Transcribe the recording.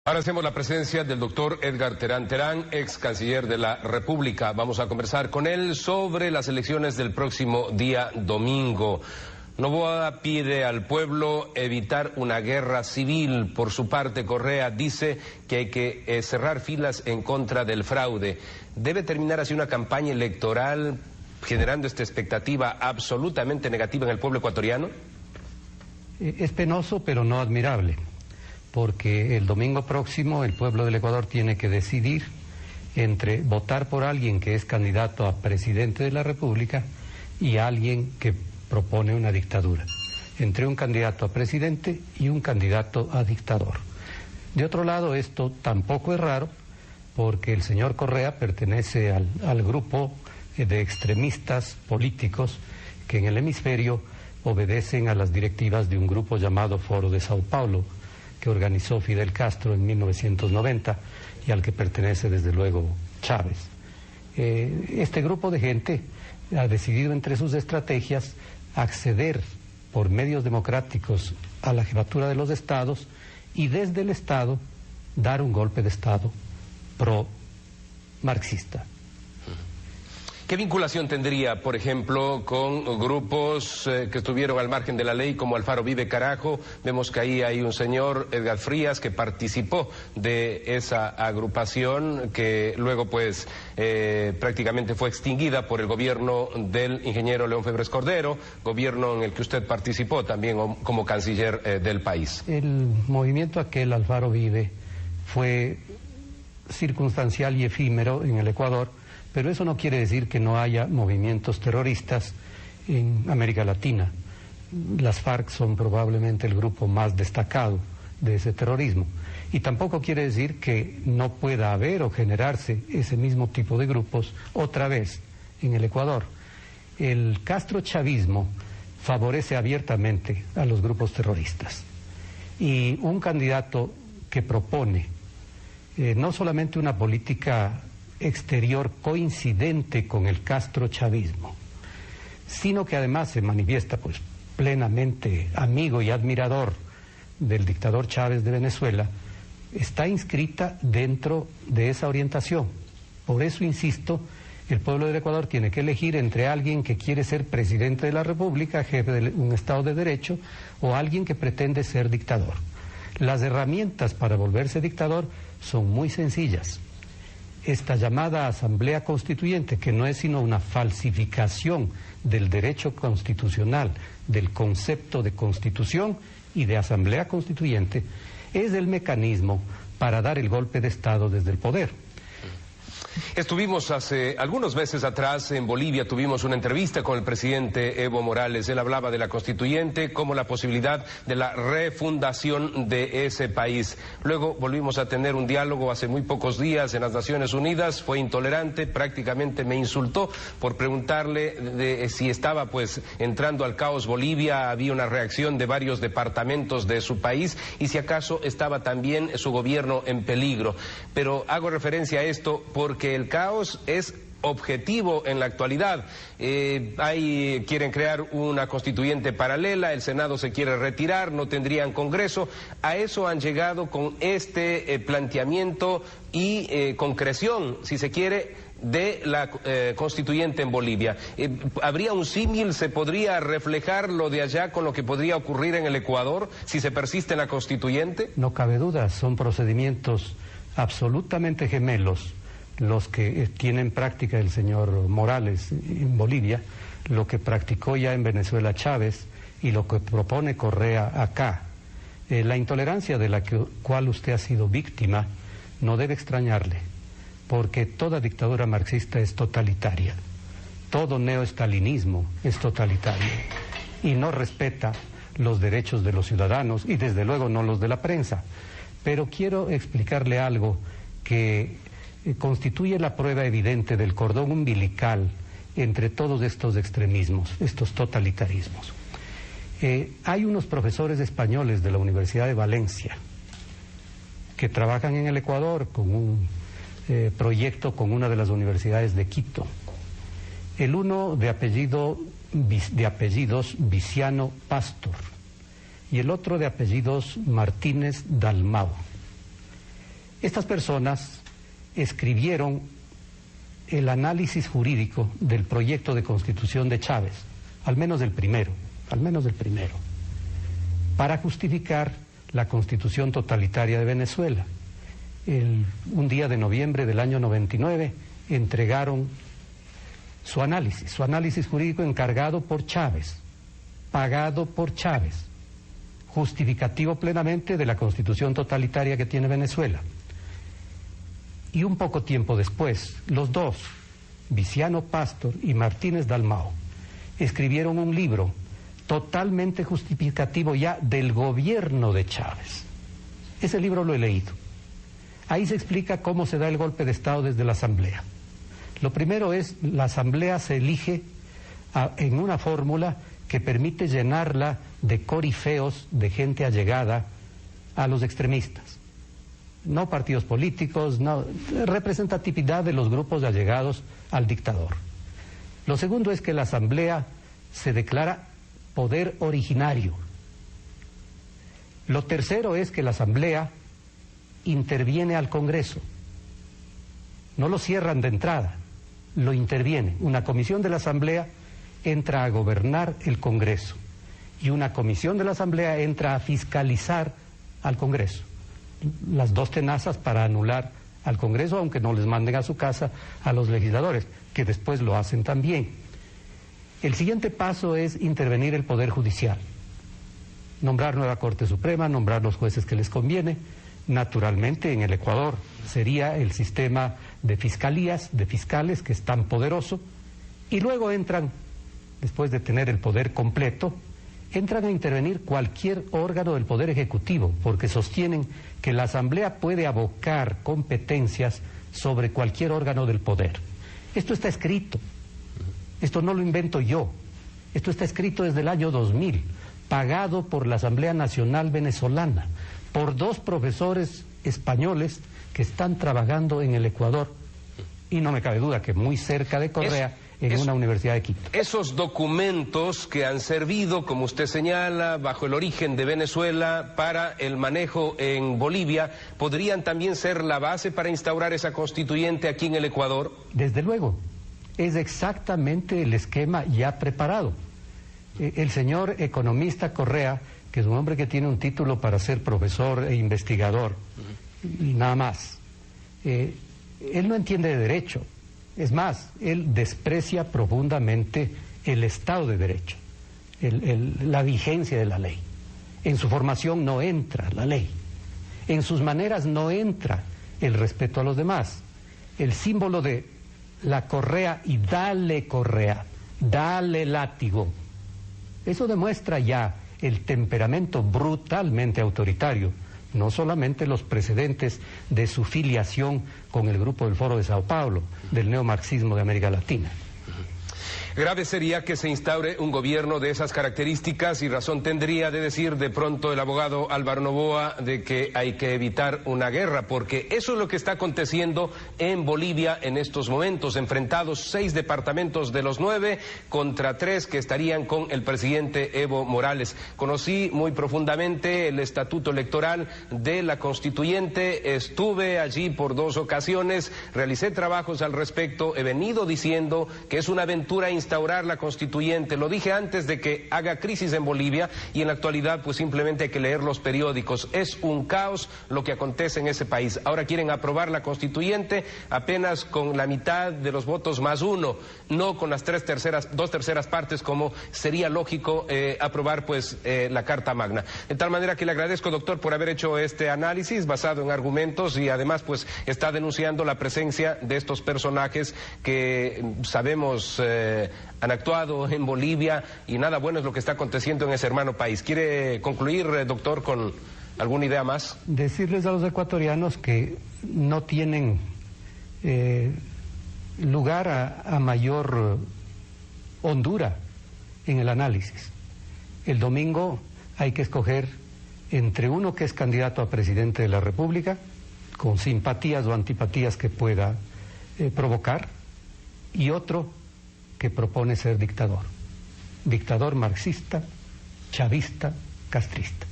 Ahora hacemos la presencia del doctor Edgar Terán Terán, ex canciller de la República. Vamos a conversar con él sobre las elecciones del próximo día domingo. Noboa pide al pueblo evitar una guerra civil. Por su parte, Correa dice que hay que cerrar filas en contra del fraude. ¿Debe terminar así una campaña electoral generando esta expectativa absolutamente negativa en el pueblo ecuatoriano? Es penoso, pero no admirable, porque el domingo próximo el pueblo del Ecuador tiene que decidir entre votar por alguien que es candidato a presidente de la República y alguien que propone una dictadura, entre un candidato a presidente y un candidato a dictador. De otro lado, esto tampoco es raro, porque el señor Correa pertenece al grupo de extremistas políticos que en el hemisferio obedecen a las directivas de un grupo llamado Foro de Sao Paulo, que organizó Fidel Castro en 1990 y al que pertenece desde luego Chávez. Este grupo de gente ha decidido entre sus estrategias acceder por medios democráticos a la jefatura de los estados y desde el estado dar un golpe de estado pro-marxista. ¿Qué vinculación tendría, por ejemplo, con grupos que estuvieron al margen de la ley como Alfaro Vive Carajo? Vemos que ahí hay un señor, Edgar Frías, que participó de esa agrupación que luego pues prácticamente fue extinguida por el gobierno del ingeniero León Febres Cordero, gobierno en el que usted participó también como canciller del país. El movimiento aquel, Alfaro Vive, fue circunstancial y efímero en el Ecuador, pero eso no quiere decir que no haya movimientos terroristas en América Latina. Las FARC son probablemente el grupo más destacado de ese terrorismo. Y tampoco quiere decir que no pueda haber o generarse ese mismo tipo de grupos otra vez en el Ecuador. El castrochavismo favorece abiertamente a los grupos terroristas. Y un candidato que propone no solamente una política exterior coincidente con el castrochavismo, sino que además se manifiesta pues plenamente amigo y admirador del dictador Chávez de Venezuela, está inscrita dentro de esa orientación. Por eso insisto, el pueblo del Ecuador tiene que elegir entre alguien que quiere ser presidente de la República, jefe de un Estado de Derecho, o alguien que pretende ser dictador. Las herramientas para volverse dictador son muy sencillas. Esta llamada Asamblea Constituyente, que no es sino una falsificación del derecho constitucional, del concepto de Constitución y de Asamblea Constituyente, es el mecanismo para dar el golpe de Estado desde el poder. Estuvimos hace algunos meses atrás en Bolivia, tuvimos una entrevista con el presidente Evo Morales. Él hablaba de la constituyente como la posibilidad de la refundación de ese país. Luego volvimos a tener un diálogo hace muy pocos días en las Naciones Unidas. Fue intolerante, prácticamente me insultó por preguntarle de si estaba pues entrando al caos Bolivia. Había una reacción de varios departamentos de su país y si acaso estaba también su gobierno en peligro. Pero hago referencia a esto porque el caos es objetivo en la actualidad. Quieren crear una constituyente paralela, el Senado se quiere retirar, no tendrían Congreso. A eso han llegado con este planteamiento y concreción, si se quiere, de la constituyente en Bolivia. ¿Habría un símil? ¿Se podría reflejar lo de allá con lo que podría ocurrir en el Ecuador si se persiste en la constituyente? No cabe duda, son procedimientos absolutamente gemelos los que tiene en práctica el señor Morales en Bolivia, lo que practicó ya en Venezuela Chávez y lo que propone Correa acá. La intolerancia de la cual usted ha sido víctima no debe extrañarle, porque toda dictadura marxista es totalitaria, todo neoestalinismo es totalitario y no respeta los derechos de los ciudadanos y desde luego no los de la prensa. Pero quiero explicarle algo que constituye la prueba evidente del cordón umbilical entre todos estos extremismos, estos totalitarismos. Hay unos profesores españoles de la Universidad de Valencia que trabajan en el Ecuador con un proyecto con una de las universidades de Quito. El uno de apellidos Viciano Pastor y el otro de apellidos Martínez Dalmau. Estas personas escribieron el análisis jurídico del proyecto de constitución de Chávez, al menos del primero, para justificar la constitución totalitaria de Venezuela. Un día de noviembre del año 99 entregaron su análisis jurídico encargado por Chávez, pagado por Chávez, justificativo plenamente de la constitución totalitaria que tiene Venezuela. Y un poco tiempo después, los dos, Viciano Pastor y Martínez Dalmau, escribieron un libro totalmente justificativo ya del gobierno de Chávez. Ese libro lo he leído. Ahí se explica cómo se da el golpe de Estado desde la Asamblea. Lo primero es, la Asamblea se elige en una fórmula que permite llenarla de corifeos, de gente allegada a los extremistas. No partidos políticos, no representatividad de los grupos allegados al dictador. Lo segundo es que la Asamblea se declara poder originario. Lo tercero es que la Asamblea interviene al Congreso. No lo cierran de entrada, lo interviene. Una comisión de la Asamblea entra a gobernar el Congreso y una comisión de la Asamblea entra a fiscalizar al Congreso. Las dos tenazas para anular al Congreso, aunque no les manden a su casa a los legisladores, que después lo hacen también. El siguiente paso es intervenir el Poder Judicial, nombrar nueva Corte Suprema, nombrar los jueces que les conviene. Naturalmente, en el Ecuador sería el sistema de fiscalías, de fiscales, que es tan poderoso, y luego entran, después de tener el poder completo, entran a intervenir cualquier órgano del Poder Ejecutivo, porque sostienen que la Asamblea puede abocar competencias sobre cualquier órgano del poder. Esto está escrito, esto no lo invento yo, esto está escrito desde el año 2000, pagado por la Asamblea Nacional Venezolana, por dos profesores españoles que están trabajando en el Ecuador, y no me cabe duda que muy cerca de Correa, en una universidad de Quito. Esos documentos que han servido, como usted señala, bajo el origen de Venezuela para el manejo en Bolivia, ¿podrían también ser la base para instaurar esa constituyente aquí en el Ecuador? Desde luego, es exactamente el esquema ya preparado. El señor economista Correa, que es un hombre que tiene un título para ser profesor e investigador, y nada más, él no entiende de derecho. Es más, él desprecia profundamente el Estado de Derecho, la vigencia de la ley. En su formación no entra la ley, en sus maneras no entra el respeto a los demás. El símbolo de la correa y dale correa, dale látigo, eso demuestra ya el temperamento brutalmente autoritario, no solamente los precedentes de su filiación con el grupo del Foro de Sao Paulo, del neomarxismo de América Latina. Grave sería que se instaure un gobierno de esas características, y razón tendría de decir de pronto el abogado Álvaro Noboa de que hay que evitar una guerra, porque eso es lo que está aconteciendo en Bolivia en estos momentos, enfrentados 6 departamentos de los 9 contra 3 que estarían con el presidente Evo Morales. Conocí muy profundamente el estatuto electoral de la constituyente, estuve allí por 2 ocasiones, realicé trabajos al respecto, he venido diciendo que es una aventura instaurar la constituyente. Lo dije antes de que haga crisis en Bolivia, y en la actualidad pues simplemente hay que leer los periódicos. Es un caos lo que acontece en ese país. Ahora quieren aprobar la constituyente apenas con la mitad de los votos más 1, no con las 2/3 partes como sería lógico aprobar pues la Carta Magna. De tal manera que le agradezco, doctor, por haber hecho este análisis basado en argumentos, y además pues está denunciando la presencia de estos personajes que sabemos han actuado en Bolivia, y nada bueno es lo que está aconteciendo en ese hermano país. ¿Quiere concluir, doctor, con alguna idea más? Decirles a los ecuatorianos que no tienen lugar a mayor hondura en el análisis. El domingo hay que escoger entre uno que es candidato a presidente de la República, con simpatías o antipatías que pueda provocar, y otro que propone ser dictador marxista, chavista, castrista.